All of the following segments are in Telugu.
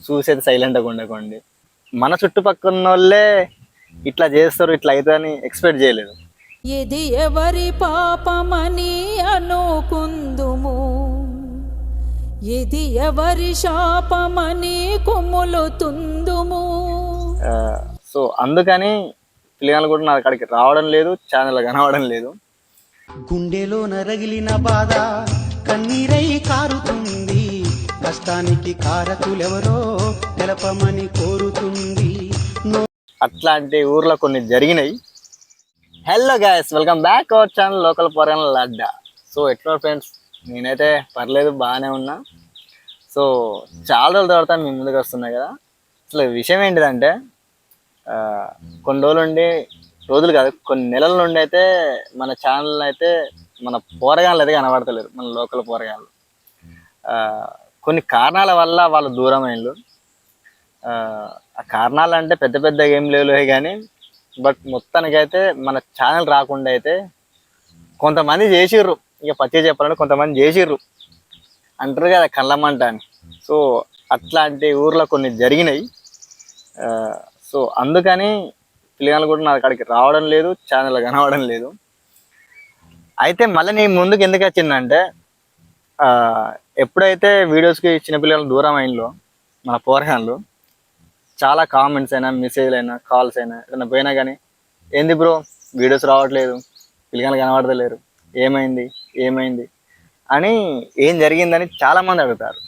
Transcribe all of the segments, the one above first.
చూసేది సైలెంట్గా ఉండకండి. మన చుట్టుపక్కల వాళ్ళే ఇట్లా చేస్తారు, ఇట్లా అవుతుందని ఎక్స్పెక్ట్ చేయలేదు. ఇది ఎవరి పాపమని అనుకుందుము, ఇది ఎవరి శాపమని కుమ్ములుతుందుము. సో అందుకని పిల్లలు కూడా నా అక్కడికి రావడం లేదు, ఛానల్ కనవడం లేదు. గుండెలో నరగిలిన బాధ కన్నీరై కారుతుంది, కష్టానికి కారకులెవరో తెలపమని కోరుతుంది. అట్లాంటి ఊర్లో కొన్ని జరిగినాయి. Hello guys, welcome back our channel local పోరగాళ్ళ అడ్డా. సో ఎట్లా ఫ్రెండ్స్, నేనైతే పర్లేదు, బాగానే ఉన్నా. సో చాలా రోజుల తర్వాత మీ ముందుకు వస్తున్నాయి కదా. అసలు విషయం ఏంటిదంటే, కొన్ని రోజులు కాదు, కొన్ని నెలల నుండి అయితే మన ఛానల్ అయితే మన పోరగాళ్ళు అయితే కనబడతలేరు, మన లోకల్ పోరగాళ్ళు. కొన్ని కారణాల వల్ల వాళ్ళు దూరం అయ్యారు. ఆ కారణాలు అంటే పెద్ద పెద్ద ఏం లేవులే కానీ, బట్ మొత్తానికైతే మన ఛానల్ రాకుండా అయితే కొంతమంది చేసిర్రు. ఇక పచ్చి చెప్పాలంటే కొంతమంది చేసిర్రు, అంటారు కదా కళ్ళమంట అని. సో అట్లాంటి ఊర్లో కొన్ని జరిగినాయి. సో అందుకని పిల్లలు కూడా నా అక్కడికి రావడం లేదు, ఛానల్ కనవడం లేదు. అయితే మళ్ళీ నేను ముందుకు ఎందుకు వచ్చిందంటే, ఎప్పుడైతే వీడియోస్కి చిన్నపిల్లలు దూరం అయినలో మన పోరగాళ్ళు, చాలా కామెంట్స్ అయినా, మెసేజ్లు అయినా, కాల్స్ అయినా, ఏదైనా పోయినా కానీ, ఏంది బ్రో వీడియోస్ రావట్లేదు, పిల్లలు కనబడతలేరు, ఏమైంది అని, ఏం జరిగిందని చాలామంది అడుగుతారు.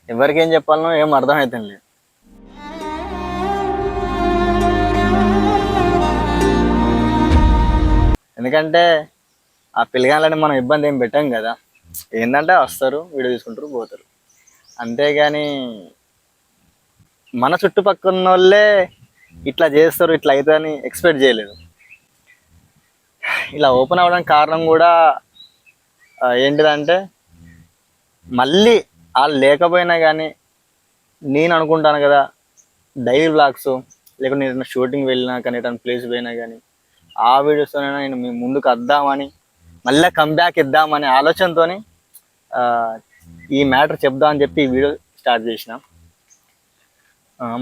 ఎవరికేం చెప్పాలనో ఏం అర్థమవుతుంది లేదు. ఎందుకంటే ఆ పిల్లగాళ్ళని మనం ఇబ్బంది ఏం పెట్టాం కదా. ఏంటంటే వస్తారు, వీడియో తీసుకుంటారు, పోతారు, అంతేగాని మన చుట్టుపక్కల వాళ్ళే ఇట్లా చేస్తారు, ఇట్లా అవుతుందని ఎక్స్పెక్ట్ చేయలేదు. ఇలా ఓపెన్ అవ్వడానికి కారణం కూడా ఏంటిదంటే, మళ్ళీ వాళ్ళు లేకపోయినా కానీ నేను అనుకుంటాను కదా, డైలీ వ్లాగ్స్ లేకుంటే నేను షూటింగ్ వెళ్ళినా కానీ, ఎటన్నా ప్లేస్ పోయినా కానీ, ఆ వీడియోస్తోనైనా నేను మీ ముందుకు వద్దామని, మళ్ళీ కంబ్యాక్ ఇద్దామనే ఆలోచనతో ఈ మ్యాటర్ చెప్దామని చెప్పి ఈ వీడియో స్టార్ట్ చేసిన.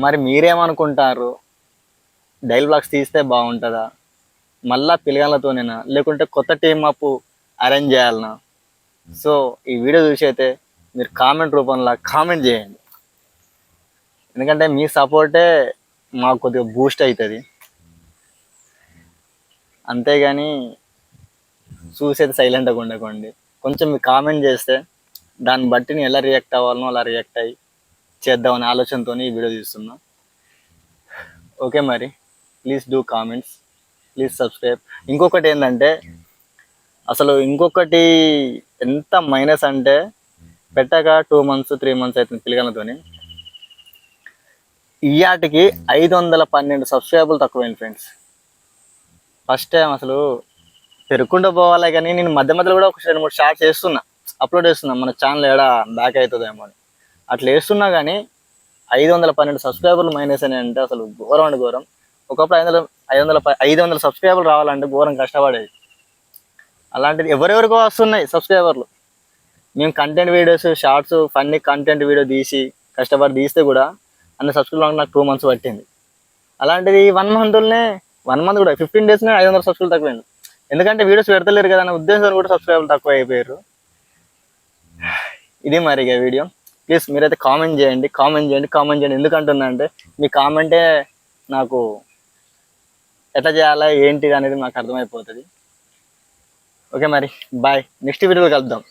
మరి మీరేమనుకుంటారు, డైలీ వ్లాగ్స్ తీస్తే బాగుంటుందా, మళ్ళీ పిల్లగాళ్ళతోనేనా, లేకుంటే కొత్త టీమ్ అప్ అరేంజ్ చేయాలనా? సో ఈ వీడియో చూసి అయితే మీరు కామెంట్ రూపంలో కామెంట్ చేయండి. ఎందుకంటే మీ సపోర్టే మాకు కొద్దిగా బూస్ట్ అవుతుంది. అంతేగాని చూసేది సైలెంట్గా ఉండకండి. కొంచెం మీరు కామెంట్ చేస్తే దాన్ని బట్టి నేను ఎలా రియాక్ట్ అవ్వాలనో అలా రియాక్ట్ అయ్యి చేద్దామనే ఆలోచనతో ఈ వీడియో తీస్తున్నా. ఓకే, మరి please do comments, please subscribe. ఇంకొకటి ఏంటంటే, అసలు ఇంకొకటి ఎంత మైనస్ అంటే, పెట్టాక 2 months 3 months అవుతుంది పిల్లగాళ్ళతో, ఇయాటికి 512 సబ్స్క్రైబర్లు తక్కువైంది ఫ్రెండ్స్. ఫస్ట్ టైం అసలు పెరుగుకుంటూ పోవాలి కానీ, నేను మధ్య మధ్యలో కూడా ఒక 2-3 షార్ట్స్ అప్లోడ్ చేస్తున్నా, మన ఛానల్ ఏడా బ్యాక్ అవుతుందేమో అని. అట్లా వేస్తున్నా కానీ 512 సబ్స్క్రైబర్లు మైనస్ అని అంటే అసలు ఘోరం అంటే ఘోరం. ఒకప్పుడు 500 సబ్స్క్రైబర్లు రావాలంటే ఘోరం కష్టపడేది. అలాంటిది ఎవరెవరికో వస్తున్నాయి సబ్స్క్రైబర్లు. మేము content videos, shorts, funny content video కష్టపడి తీస్తే కూడా అన్ని సబ్స్క్రైబర్లు నాకు 2 months పట్టింది. అలాంటిది 1 month కూడా 15 daysనే 500 సబ్స్క్రైబర్లు తక్కువైంది. ఎందుకంటే వీడియోస్ పెడతలేరు కదా అనే ఉద్దేశంతో కూడా సబ్స్క్రైబర్లు తక్కువ అయిపోయారు. ఇది మరి ఇక వీడియో. ప్లీజ్ మీరైతే కామెంట్ చేయండి. ఎందుకంటున్నా అంటే, మీ కామెంటే నాకు ఎట్లా చేయాలా ఏంటిది అనేది నాకు అర్థమైపోతుంది. ఓకే మరి బాయ్, నెక్స్ట్ వీడియోలో కలుద్దాం.